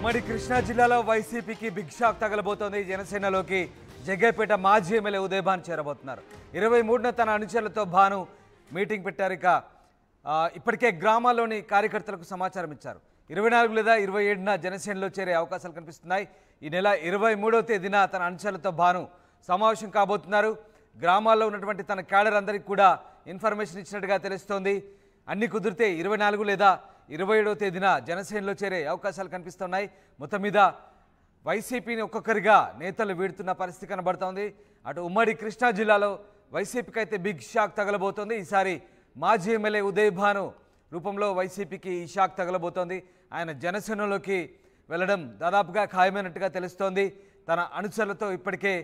ఉమ్మడి కృష్ణా జిల్లాలో వైసీపీకి బిగ్ షాక్ తగలబోతోంది. జనసేనలోకి జగ్గైపేట మాజీ ఎమ్మెల్యే ఉదయ్ భాను చేరబోతున్నారు. 23న తన అనుచరులతో భాను మీటింగ్ పెట్టారు. ఇప్పటికే గ్రామాల్లోని కార్యకర్తలకు సమాచారం ఇచ్చారు. 24 లేదా 27న జనసేనలో చేరే అవకాశాలు కనిపిస్తున్నాయి. ఈ నెల 23వ తేదీన తన అనుచరులతో భాను సమావేశం కాబోతున్నారు. గ్రామాల్లో ఉన్నటువంటి తన క్యాడర్ అందరికీ కూడా ఇన్ఫర్మేషన్ ఇచ్చినట్టుగా తెలుస్తోంది. అన్ని కుదిరితే 24 లేదా 27వ తేదీన జనసేనలో చేరే అవకాశాలు కనిపిస్తున్నాయి. మొత్తం మీద వైసీపీని ఒక్కొక్కరిగా నేతలు వీడుతున్న పరిస్థితి కనబడుతోంది. అటు ఉమ్మడి కృష్ణా జిల్లాలో వైసీపీకి అయితే బిగ్ షాక్ తగలబోతోంది. ఈసారి మాజీ ఎమ్మెల్యే ఉదయ్ భాను రూపంలో వైసీపీకి ఈ షాక్ తగలబోతోంది. ఆయన జనసేనలోకి వెళ్ళడం దాదాపుగా ఖాయమైనట్టుగా తెలుస్తోంది. తన అనుచరులతో ఇప్పటికే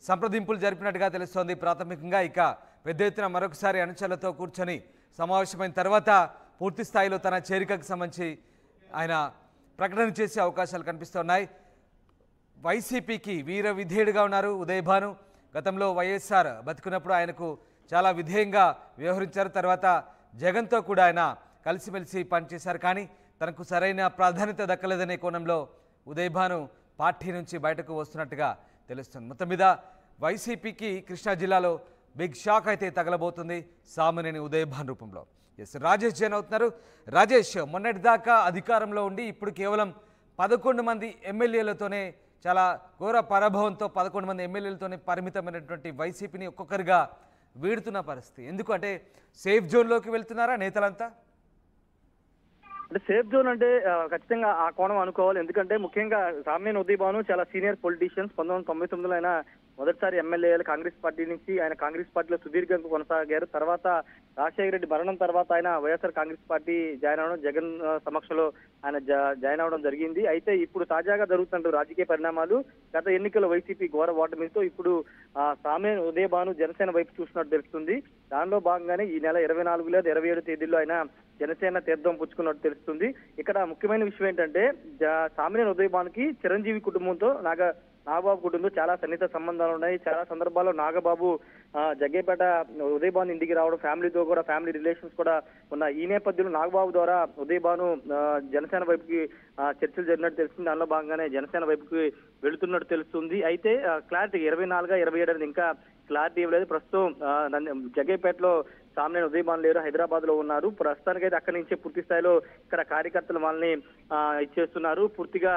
సంప్రదింపులు జరిపినట్టుగా తెలుస్తోంది. ప్రాథమికంగా ఇక పెద్ద ఎత్తున మరొకసారి అనుచరులతో కూర్చొని సమావేశమైన తర్వాత పూర్తి స్థాయిలో తన చేరికకు సంబంధించి ఆయన ప్రకటన చేసే అవకాశాలు కనిపిస్తున్నాయి. వైసీపీకి వీర విధేయుడిగా ఉన్నారు ఉదయ్ భాను. గతంలో వైఎస్ఆర్ బతుకున్నప్పుడు ఆయనకు చాలా విధేయంగా వ్యవహరించారు. తర్వాత జగన్తో కూడా ఆయన కలిసిమెలిసి పనిచేశారు. కానీ తనకు సరైన ప్రాధాన్యత దక్కలేదనే కోణంలో ఉదయ్ భాను పార్టీ నుంచి బయటకు వస్తున్నట్టుగా తెలుస్తుంది. మొత్తం మీద వైసీపీకి కృష్ణా జిల్లాలో బిగ్ షాక్ అయితే తగలబోతుంది సామాన్యుని ఉదయ్ భాను రూపంలో. రాజేష్ జైన్ అవుతున్నారు. రాజేష్, మొన్నటిదాకా అధికారంలో ఉండి ఇప్పుడు కేవలం 11 మంది ఎమ్మెల్యేలతోనే చాలా ఘోర పరాభవంతో 11 మంది ఎమ్మెల్యేలతోనే పరిమితమైనటువంటి వైసీపీని ఒక్కొక్కరిగా వీడుతున్న పరిస్థితి. ఎందుకంటే సేఫ్ జోన్లోకి వెళ్తున్నారా నేతలంతా? అంటే సేఫ్ జోన్ అంటే ఖచ్చితంగా ఆ కోణం అనుకోవాలి. ఎందుకంటే ముఖ్యంగా సామాన్య ఉదయ్ భాను చాలా సీనియర్ పొలిటీషియన్స్. 1999లో ఆయన మొదటిసారి ఎమ్మెల్యే కాంగ్రెస్ పార్టీ నుంచి ఆయన కాంగ్రెస్ పార్టీలో సుదీర్ఘంగా కొనసాగారు. తర్వాత రాజశేఖర రెడ్డి మరణం తర్వాత ఆయన వైఎస్ఆర్ కాంగ్రెస్ పార్టీ జాయిన్ అవడం, జగన్ సమక్షంలో ఆయన జాయిన్ అవడం జరిగింది. అయితే ఇప్పుడు తాజాగా జరుగుతున్న రాజకీయ పరిణామాలు, గత ఎన్నికల వైసీపీ ఘోర ఓటమితో ఇప్పుడు సామాన్య ఉదయ్ భాను జనసేన వైపు చూసినట్టు తెలుస్తుంది. దానిలో భాగంగానే ఈ నెల 24 లేదా 27 తేదీల్లో ఆయన జనసేన తీర్థం పుచ్చుకున్నట్టు తెలుస్తుంది. ఇక్కడ ముఖ్యమైన విషయం ఏంటంటే సామాన్య ఉదయ్ భానుకి చిరంజీవి కుటుంబంతో నాగబాబు కుటుంబంతో చాలా సన్నిహిత సంబంధాలు ఉన్నాయి. చాలా సందర్భాల్లో నాగబాబు జగ్గైపేట ఉదయ్ భాను ఇంటికి రావడం, ఫ్యామిలీతో కూడా ఫ్యామిలీ రిలేషన్స్ కూడా ఉన్నాయి. ఈ నేపథ్యంలో నాగబాబు ద్వారా ఉదయ్ భాను జనసేన వైపుకి చర్చలు జరిగినట్టు తెలుస్తుంది. దానిలో భాగంగానే జనసేన వైపుకి వెళుతున్నట్టు తెలుస్తుంది. అయితే క్లారిటీ 24, 27 ఇంకా క్లారిటీ ఇవ్వలేదు. ప్రస్తుతం జగ్గైపేటలో సామాన్య ఉదయ్ భాను లేరు, హైదరాబాద్ లో ఉన్నారు. ప్రస్తుతానికైతే అక్కడి నుంచే పూర్తి స్థాయిలో ఇక్కడ కార్యకర్తలు వాళ్ళని ఇచ్చేస్తున్నారు. పూర్తిగా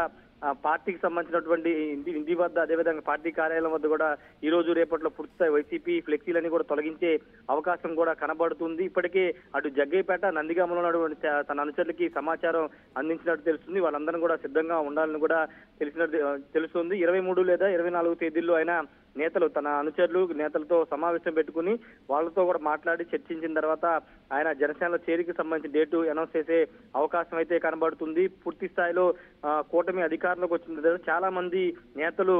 పార్టీకి సంబంధించినటువంటి ఇంటి వద్ద, అదేవిధంగా పార్టీ కార్యాలయం వద్ద కూడా ఈ రోజు రేపట్లో పూర్తిస్థాయి వైసీపీ ఫ్లెక్సీలని కూడా తొలగించే అవకాశం కూడా కనబడుతుంది. ఇప్పటికే అటు జగ్గైపేట, నందిగామలో ఉన్నటువంటి తన అనుచరులకి సమాచారం అందించినట్టు తెలుస్తుంది. వాళ్ళందరూ కూడా సిద్ధంగా ఉండాలని కూడా తెలుస్తుంది. 23 లేదా 24 తేదీల్లో ఆయన తన అనుచరులు నేతలతో సమావేశం పెట్టుకుని వాళ్ళతో కూడా మాట్లాడి చర్చించిన తర్వాత ఆయన జనసేనలో చేరికకి సంబంధించిన డేటు అనౌన్స్ చేసే అవకాశం అయితే కనబడుతుంది. పూర్తి స్థాయిలో కూటమి అధికారంలోకి వచ్చిన చాలా మంది నేతలు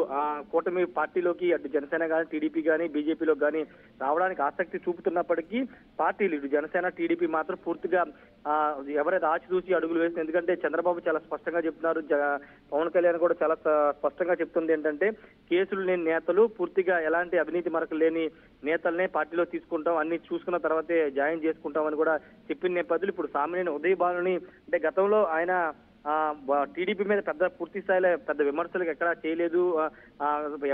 కూటమి పార్టీలోకి అటు జనసేన కానీ, టీడీపీ కానీ, బీజేపీలో కానీ రావడానికి ఆసక్తి చూపుతున్నప్పటికీ పార్టీలు ఇటు జనసేన, టీడీపీ మాత్రం పూర్తిగా ఎవరైతే ఆచితూచి అడుగులు వేసింది. ఎందుకంటే చంద్రబాబు చాలా స్పష్టంగా చెప్తున్నారు, పవన్ కళ్యాణ్ కూడా చాలా స్పష్టంగా చెప్తుంది ఏంటంటే కేసులు లేని నేతలు, పూర్తిగా ఎలాంటి అవినీతి మరకలు లేని నేతలనే పార్టీలో తీసుకుంటాం, అన్ని చూసుకున్న తర్వాతే జాయిన్ చేసుకుంటామని కూడా చెప్పిన నేపథ్యంలో ఇప్పుడు సామాన్య ఉదయ్ భానుని అంటే గతంలో ఆయన టీడీపీ మీద పూర్తి స్థాయిలో పెద్ద విమర్శలకు ఎక్కడా చేయలేదు.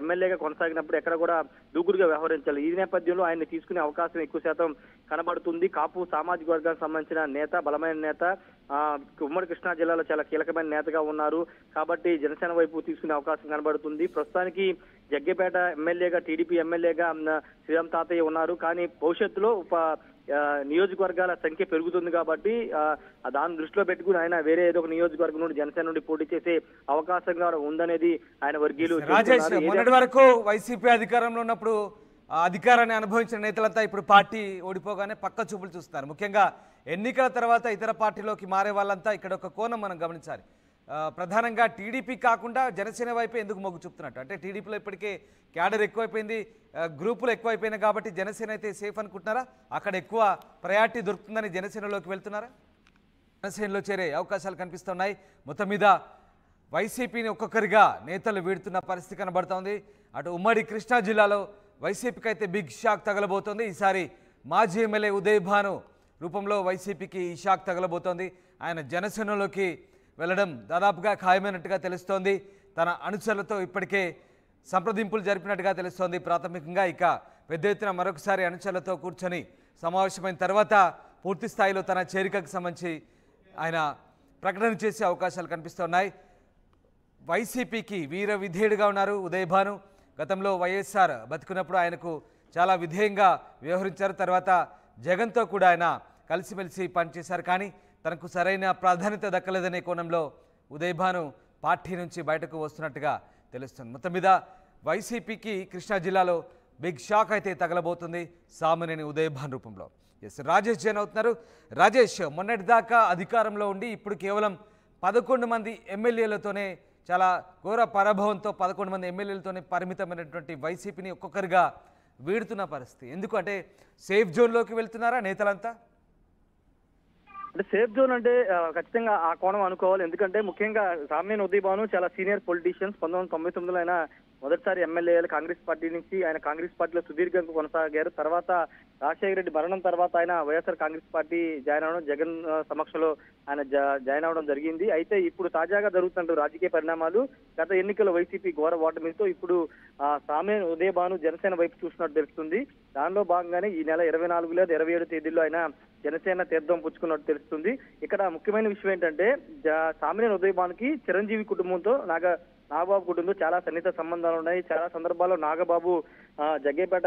ఎమ్మెల్యేగా కొనసాగినప్పుడు ఎక్కడ కూడా దూకుడుగా వ్యవహరించాలి. ఈ నేపథ్యంలో ఆయన్ని తీసుకునే అవకాశం ఎక్కువ శాతం కనబడుతుంది. కాపు సామాజిక వర్గానికి సంబంధించిన నేత, బలమైన నేత, ఉమ్మడి కృష్ణా జిల్లాలో చాలా కీలకమైన నేతగా ఉన్నారు. కాబట్టి జనసేన వైపు తీసుకునే అవకాశం కనబడుతుంది. ప్రస్తుతానికి జగ్గైపేట ఎమ్మెల్యేగా, టీడీపీ ఎమ్మెల్యేగా శ్రీరామ్ తాతయ్య ఉన్నారు. కానీ భవిష్యత్తులో నియోజకవర్గాల సంఖ్య పెరుగుతుంది కాబట్టి దాన్ని దృష్టిలో పెట్టుకుని ఆయన వేరే ఏదో ఒక నియోజకవర్గం నుండి జనసేన నుండి పోటీ చేసే అవకాశం కూడా ఉందనేది ఆయన వర్గీయులు. రాజేష్, మొన్నటి వరకు వైసీపీ అధికారంలో ఉన్నప్పుడు అధికారాన్ని అనుభవించిన నేతలంతా ఇప్పుడు పార్టీ ఓడిపోగానే పక్క చూపులు చూస్తున్నారు. ముఖ్యంగా ఎన్నికల తర్వాత ఇతర పార్టీలోకి మారే వాళ్ళంతా ఇక్కడ ఒక కోణం మనం గమనించాలి. ప్రధానంగా టీడీపీ కాకుండా జనసేన వైపే ఎందుకు మొగ్గు చూపుతున్నట్టు? అంటే టీడీపీలో ఇప్పటికే క్యాడర్ ఎక్కువైపోయింది, గ్రూపులు ఎక్కువైపోయినాయి కాబట్టి జనసేన అయితే సేఫ్ అనుకుంటున్నారా? అక్కడ ఎక్కువ ప్రయారిటీ దొరుకుతుందని జనసేనలోకి వెళ్తున్నారా? జనసేనలో చేరే అవకాశాలు కనిపిస్తున్నాయి. మొత్తం మీద వైసీపీని ఒక్కొక్కరిగా నేతలు వీడుతున్న పరిస్థితి కనబడుతోంది. అటు ఉమ్మడి కృష్ణా జిల్లాలో వైసీపీకి అయితే బిగ్ షాక్ తగలబోతోంది. ఈసారి మాజీ ఎమ్మెల్యే ఉదయ్ భాను రూపంలో వైసీపీకి ఈ షాక్ తగలబోతోంది. ఆయన జనసేనలోకి వెళ్ళడం దాదాపుగా ఖాయమైనట్టుగా తెలుస్తోంది. తన అనుచరులతో ఇప్పటికే సంప్రదింపులు జరిపినట్టుగా తెలుస్తోంది ప్రాథమికంగా. ఇక పెద్ద ఎత్తున మరొకసారి అనుచరులతో కూర్చొని సమావేశమైన తర్వాత పూర్తి స్థాయిలో తన చేరికకు సంబంధించి ఆయన ప్రకటన చేసే అవకాశాలు కనిపిస్తున్నాయి. వైసీపీకి వీర విధేయుడిగా ఉన్నారు ఉదయ్ భాను. గతంలో వైఎస్ఆర్ బతుకున్నప్పుడు ఆయనకు చాలా విధేయంగా వ్యవహరించారు. తర్వాత జగన్తో కూడా ఆయన కలిసిమెలిసి పనిచేశారు. కానీ తనకు సరైన ప్రాధాన్యత దక్కలేదనే కోణంలో ఉదయ్ భాను పార్టీ నుంచి బయటకు వస్తున్నట్టుగా తెలుస్తుంది. మొత్తం మీద వైసీపీకి కృష్ణా జిల్లాలో బిగ్ షాక్ అయితే తగలబోతుంది సామాన్యని ఉదయ్ భాను రూపంలో. ఎస్, రాజేష్ జైన్ అవుతున్నారు. రాజేష్, మొన్నటిదాకా అధికారంలో ఉండి ఇప్పుడు కేవలం 11 మంది ఎమ్మెల్యేలతోనే చాలా ఘోర పరాభవంతో 11 మంది ఎమ్మెల్యేలతోనే పరిమితమైనటువంటి వైసీపీని ఒక్కొక్కరిగా వీడుతున్న పరిస్థితి. ఎందుకంటే సేఫ్ జోన్లోకి వెళ్తున్నారా నేతలంతా? అంటే సేఫ్ జోన్ అంటే ఖచ్చితంగా ఆ కోణం అనుకోవాలి. ఎందుకంటే ముఖ్యంగా సామ్యన్ ఉదయ్ భాను చాలా సీనియర్ పొలిటీషియన్స్. 1999లో ఆయన మొదటిసారి ఎమ్మెల్యేలు కాంగ్రెస్ పార్టీ నుంచి ఆయన కాంగ్రెస్ పార్టీలో సుదీర్ఘంగా కొనసాగారు. తర్వాత రాజశేఖర రెడ్డి మరణం తర్వాత ఆయన వైఎస్ఆర్ కాంగ్రెస్ పార్టీ జాయిన్ అవడం, జగన్ సమక్షంలో ఆయన జాయిన్ అవడం జరిగింది. అయితే ఇప్పుడు తాజాగా జరుగుతున్న రాజకీయ పరిణామాలు, గత ఎన్నికల వైసీపీ ఘోర ఓటమితో ఇప్పుడు సామ్యన్ ఉదయ్ భాను జనసేన వైపు చూసినట్టు తెలుస్తుంది. దానిలో భాగంగానే ఈ నెల 24 లేదా 27 తేదీల్లో ఆయన జనసేన తీర్థం పుచ్చుకున్నట్టు తెలుస్తుంది. ఇక్కడ ముఖ్యమైన విషయం ఏంటంటే సామ్యన్ ఉదయ్ భానుకి చిరంజీవి కుటుంబంతో నాగబాబు కుటుంబంతో చాలా సన్నిహిత సంబంధాలు ఉన్నాయి. చాలా సందర్భాల్లో నాగబాబు జగ్గేపేట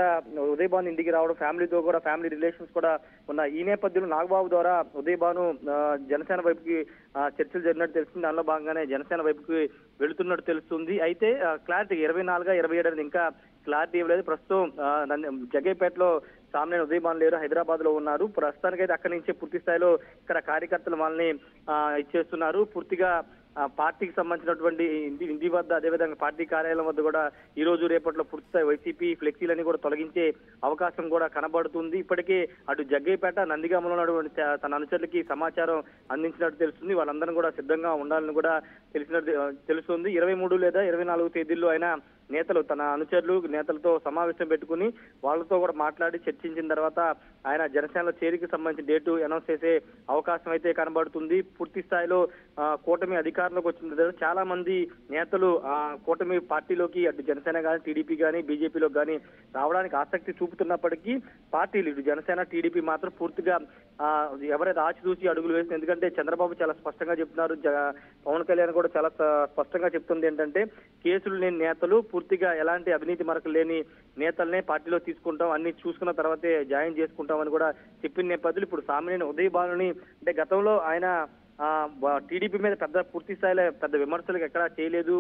ఉదయ్ భాను ఇంటికి రావడం, ఫ్యామిలీతో కూడా ఫ్యామిలీ రిలేషన్స్ కూడా ఉన్నాయి. ఈ నేపథ్యంలో నాగబాబు ద్వారా ఉదయ్ భాను జనసేన వైపుకి చర్చలు జరిగినట్టు తెలుస్తుంది. దానిలో భాగంగానే జనసేన వైపుకి వెళుతున్నట్టు తెలుస్తుంది. అయితే క్లారిటీ 24, 27 అనేది ఇంకా క్లారిటీ ఇవ్వలేదు. ప్రస్తుతం జగ్గేపేటలో సామ్యన్ ఉదయ్ భాను లేరు, హైదరాబాద్ లో ఉన్నారు. ప్రస్తుతానికైతే అక్కడి నుంచే పూర్తి స్థాయిలో ఇక్కడ కార్యకర్తలు వాళ్ళని ఇచ్చేస్తున్నారు. పూర్తిగా పార్టీకి సంబంధించినటువంటి ఇంటి వద్ద, అదేవిధంగా పార్టీ కార్యాలయం వద్ద కూడా ఈ రోజు రేపట్లో పూర్తిస్థాయి వైసీపీ ఫ్లెక్సీలని కూడా తొలగించే అవకాశం కూడా కనబడుతుంది. ఇప్పటికే అటు జగ్గైపేట, నందిగామలో ఉన్నటువంటి తన అనుచరులకి సమాచారం అందించినట్టు తెలుస్తుంది. వాళ్ళందరం కూడా సిద్ధంగా ఉండాలని కూడా తెలుస్తుంది. 23 లేదా 24 తేదీల్లో అయినా తన అనుచరులు నేతలతో సమావేశం పెట్టుకుని వాళ్ళతో కూడా మాట్లాడి చర్చించిన తర్వాత ఆయన జనసేనలో చేరిక సంబంధించిన డేటు అనౌన్స్ చేసే అవకాశం అయితే కనబడుతుంది. పూర్తి స్థాయిలో కూటమి అధికారంలోకి వచ్చిన తర్వాత చాలా మంది నేతలు కూటమి పార్టీలోకి అటు జనసేన కానీ, టీడీపీ కానీ, బీజేపీలోకి కానీ రావడానికి ఆసక్తి చూపుతున్నప్పటికీ పార్టీలు ఇటు జనసేన, టీడీపీ మాత్రం పూర్తిగా ఎవరైతే ఆచితూచి అడుగులు వేసింది. ఎందుకంటే చంద్రబాబు చాలా స్పష్టంగా చెప్తున్నారు, పవన్ కళ్యాణ్ కూడా చాలా స్పష్టంగా చెప్తుంది ఏంటంటే కేసులు లేని నేతలు, పూర్తిగా ఎలాంటి అవినీతి మరకలు లేని నేతలనే పార్టీలో తీసుకుంటాం, అన్ని చూసుకున్న తర్వాతే జాయిన్ చేసుకుంటామని కూడా చెప్పిన నేపథ్యంలో ఇప్పుడు సామాన్య ఉదయ్ భానుని అంటే గతంలో ఆయన టీడీపీ మీద పూర్తి స్థాయిలో పెద్ద విమర్శలకు ఎక్కడా చేయలేదు.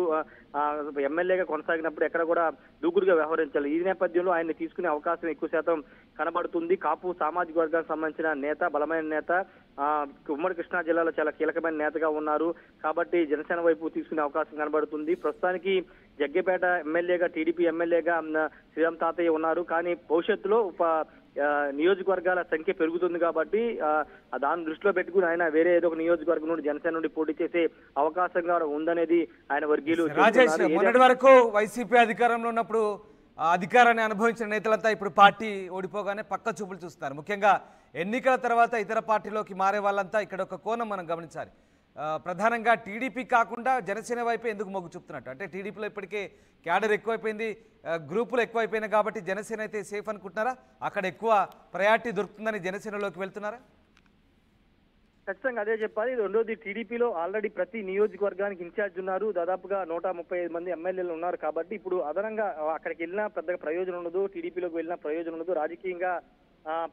ఎమ్మెల్యేగా కొనసాగినప్పుడు ఎక్కడ కూడా దూకుడుగా వ్యవహరించాలి. ఈ నేపథ్యంలో ఆయన్ని తీసుకునే అవకాశం ఎక్కువ శాతం కనబడుతుంది. కాపు సామాజిక వర్గానికి సంబంధించిన నేత, బలమైన నేత, ఉమ్మడి కృష్ణా జిల్లాలో చాలా కీలకమైన నేతగా ఉన్నారు. కాబట్టి జనసేన వైపు తీసుకునే అవకాశం కనబడుతుంది. ప్రస్తుతానికి జగ్గేపేట ఎమ్మెల్యేగా, టీడీపీ ఎమ్మెల్యేగా శ్రీరామ్ తాతయ్య ఉన్నారు. కానీ భవిష్యత్తులో నియోజకవర్గాల సంఖ్య పెరుగుతుంది కాబట్టి దాన్ని దృష్టిలో పెట్టుకుని ఆయన వేరే ఏదో ఒక నియోజకవర్గం నుండి జనసేన నుండి పోటీ చేసే అవకాశంగా ఉందనేది ఆయన వర్గీయులు. రాజేష్, మొన్నటి వరకు వైసీపీ అధికారంలో ఉన్నప్పుడు అధికారాన్ని అనుభవించిన నేతలంతా ఇప్పుడు పార్టీ ఓడిపోగానే పక్క చూపులు చూస్తున్నారు. ముఖ్యంగా ఎన్నికల తర్వాత ఇతర పార్టీలోకి మారే వాళ్ళంతా ఇక్కడ ఒక కోణం మనం గమనించాలి. ప్రధానంగా టీడీపీ కాకుండా జనసేన వైపు ఎందుకు మొగ్గు చూపుతున్నట్టు? అంటే టీడీపీలో ఇప్పటికే క్యాడర్ ఎక్కువైపోయింది, గ్రూపులు ఎక్కువైపోయినాయి కాబట్టి జనసేన అయితే సేఫ్ అనుకుంటున్నారా? అక్కడ ఎక్కువ ప్రయారిటీ దొరుకుతుందని జనసేనలోకి వెళ్తున్నారా? ఖచ్చితంగా అదే చెప్పాలి. రెండోది, టీడీపీలో ఆల్రెడీ ప్రతి నియోజకవర్గానికి ఇన్ఛార్జ్ ఉన్నారు. దాదాపుగా 135 మంది ఎమ్మెల్యేలు ఉన్నారు. కాబట్టి ఇప్పుడు అదనంగా అక్కడికి వెళ్ళినా పెద్దగా ప్రయోజనం ఉండదు, టీడీపీలోకి వెళ్ళినా ప్రయోజనం ఉండదు, రాజకీయంగా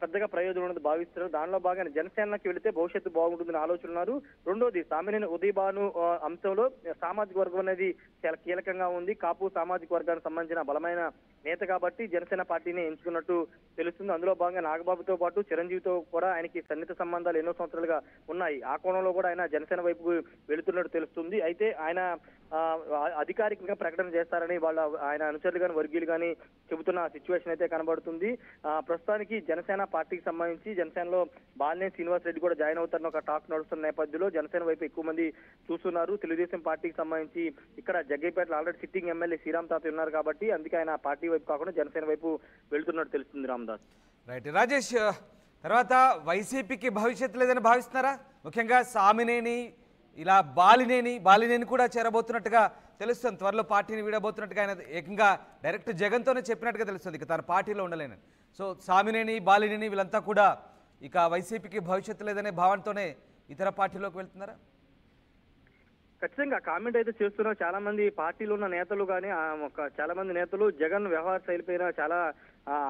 పెద్దగా ప్రయోజనం ఉన్నది భావిస్తున్నారు. దానిలో భాగంగా జనసేనకి వెళితే భవిష్యత్తు బాగుంటుందని ఆలోచన ఉన్నారు. రెండోది, సామాన్య ఉదయ్ భాను అంశంలో సామాజిక వర్గం అనేది చాలా కీలకంగా ఉంది. కాపు సామాజిక వర్గానికి సంబంధించిన బలమైన నేత కాబట్టి జనసేన పార్టీని ఎంచుకున్నట్టు తెలుస్తుంది. అందులో భాగంగా నాగబాబుతో పాటు చిరంజీవితో కూడా ఆయనకి సన్నిహిత సంబంధాలు ఎన్నో సంవత్సరాలుగా ఉన్నాయి. ఆ కోణంలో కూడా ఆయన జనసేన వైపు వెళుతున్నట్టు తెలుస్తుంది. అయితే ఆయన అధికారికంగా ప్రకటన చేస్తారని ఆయన అనుచరులు కానీ, వర్గీయులు కానీ చెబుతున్న సిచ్యువేషన్ అయితే కనబడుతుంది. ప్రస్తుతానికి జనసేన పార్టీకి సంబంధించి జనసేనలో బాలినేని శ్రీనివాస్ రెడ్డి కూడా జాయిన్ అవుతారని ఒక టాక్ నడుస్తున్న నేపథ్యంలో జనసేన వైపు ఎక్కువ మంది చూస్తున్నారు. తెలుగుదేశం పార్టీకి సంబంధించి ఇక్కడ జగ్గైపేటలో ఆల్రెడీ సిట్టింగ్ ఎమ్మెల్యే శ్రీరామ్ తాతయ్య ఉన్నారు కాబట్టి అందుకే ఆయన పార్టీ వైపు కాకుండా జనసేన వైపు వెళ్తున్నట్టు తెలుస్తుంది. రామదాస్. రైట్. రాజేష్, తర్వాత వైసీపీకి భవిష్యత్తు లేదని భావిస్తున్నారా? ముఖ్యంగా సామినేని ఇలా బాలినేని కూడా చేరబోతున్నట్టుగా తెలుస్తుంది. త్వరలో పార్టీని వీడబోతున్నట్టుగా ఆయన ఏకంగా డైరెక్ట్ జగన్తోనే చెప్పినట్టుగా తెలుస్తుంది ఇక తన పార్టీలో ఉండలేనని. సో సామినేని బాలినేని వీళ్ళంతా కూడా ఇక వైసీపీకి భవిష్యత్తు లేదనే భావనతోనే ఇతర పార్టీలోకి వెళ్తున్నారా? ఖచ్చితంగా కామెంట్ అయితే చేస్తున్నారు. చాలా మంది పార్టీలో ఉన్న నేతలు కానీ చాలా మంది నేతలు జగన్ వ్యవహార శైలిపైన చాలా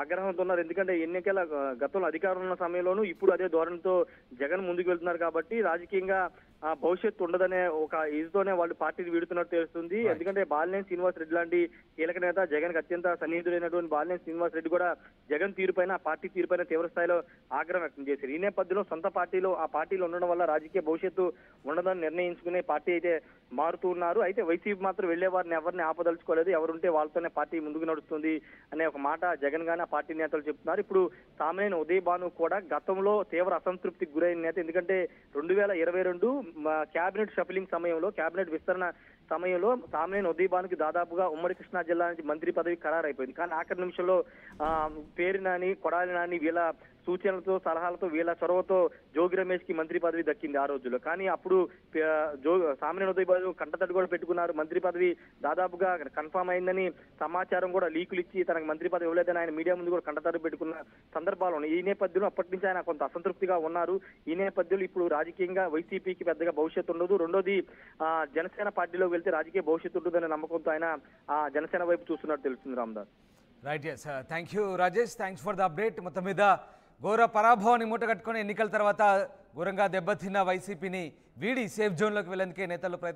ఆగ్రహంతో ఉన్నారు. ఎందుకంటే ఎన్నికల గతంలో అధికారం ఉన్న సమయంలోనూ ఇప్పుడు అదే ధోరణితో జగన్ ముందుకు వెళ్తున్నారు కాబట్టి రాజకీయంగా భవిష్యత్తు ఉండదనే ఒక ఇదితోనే వాళ్ళు పార్టీని వీడుతున్నట్టు తెలుస్తుంది. ఎందుకంటే బాలినేని శ్రీనివాస్ రెడ్డి లాంటి కీలక నేత, జగన్ కి అత్యంత సన్నిహితుడైనటువంటి బాలినేని శ్రీనివాస్ రెడ్డి కూడా జగన్ తీరుపైన, పార్టీ తీరుపైన తీవ్ర స్థాయిలో ఆగ్రహం వ్యక్తం చేశారు. ఈ నేపథ్యంలో సొంత పార్టీలో ఆ పార్టీలో ఉండడం వల్ల రాజకీయ భవిష్యత్తు ఉండదని నిర్ణయించుకునే పార్టీ అయితే మారుతూ ఉన్నారు. అయితే వైసీపీ మాత్రం వెళ్లే వారిని ఎవరిని ఆపదలుచుకోలేదు, ఎవరుంటే వాళ్ళతోనే పార్టీ ముందుకు నడుస్తుంది అనే ఒక మాట జగన్ గానీ ఆ పార్టీ నేతలు చెప్తున్నారు. ఇప్పుడు సామినేని ఉదయ్ భాను కూడా గతంలో తీవ్ర అసంతృప్తికి గురైన నేత. ఎందుకంటే 2022 క్యాబినెట్ షఫలింగ్ సమయంలో, క్యాబినెట్ విస్తరణ సమయంలో సామినేని ఉదయ్ భానుకి దాదాపుగా ఉమ్మడి కృష్ణా జిల్లా నుంచి మంత్రి పదవి ఖరారైపోయింది. కానీ ఆఖరి నిమిషంలో పేరు నాని, కొడాలి నాని వీళ్ళ సూచనలతో, సలహాలతో, వీళ్ళ చొరవతో జోగి రమేష్ కి మంత్రి పదవి దక్కింది ఆ రోజుల్లో. కానీ అప్పుడు సామినేని ఉదయ్ భాను కంటతడి కూడా పెట్టుకున్నారు. మంత్రి పదవి దాదాపుగా కన్ఫామ్ అయిందని సమాచారం కూడా లీకులు ఇచ్చి తనకు మంత్రి పదవి ఇవ్వలేదని ఆయన మీడియా ముందు కూడా కంటతడి పెట్టుకున్న సందర్భాలు ఉన్నాయి. ఈ నేపథ్యంలో అప్పటి నుంచి ఆయన కొంత అసంతృప్తిగా ఉన్నారు. ఈ నేపథ్యంలో ఇప్పుడు రాజకీయంగా వైసీపీకి పెద్దగా భవిష్యత్తు ఉండదు. రెండోది జనసేన పార్టీలోకి వెళ్తే రాజకీయ భవిష్యత్తు ఉంటుందనే నమ్మకంతో ఆయన జనసేన వైపు చూస్తున్నట్టు తెలుస్తుంది. Ramdas. Right, yes, thank you Rajesh, thanks for the update. మొత్తం మీద ఘోర పరాభవాన్ని మూటగట్టుకుని ఎన్నికల తర్వాత ఘోరంగా దెబ్బతిన్న వైసీపీని వీడి సేఫ్ జోన్లోకి వెళ్ళేందుకే నేతలు ప్రయత్నిస్తున్నారు.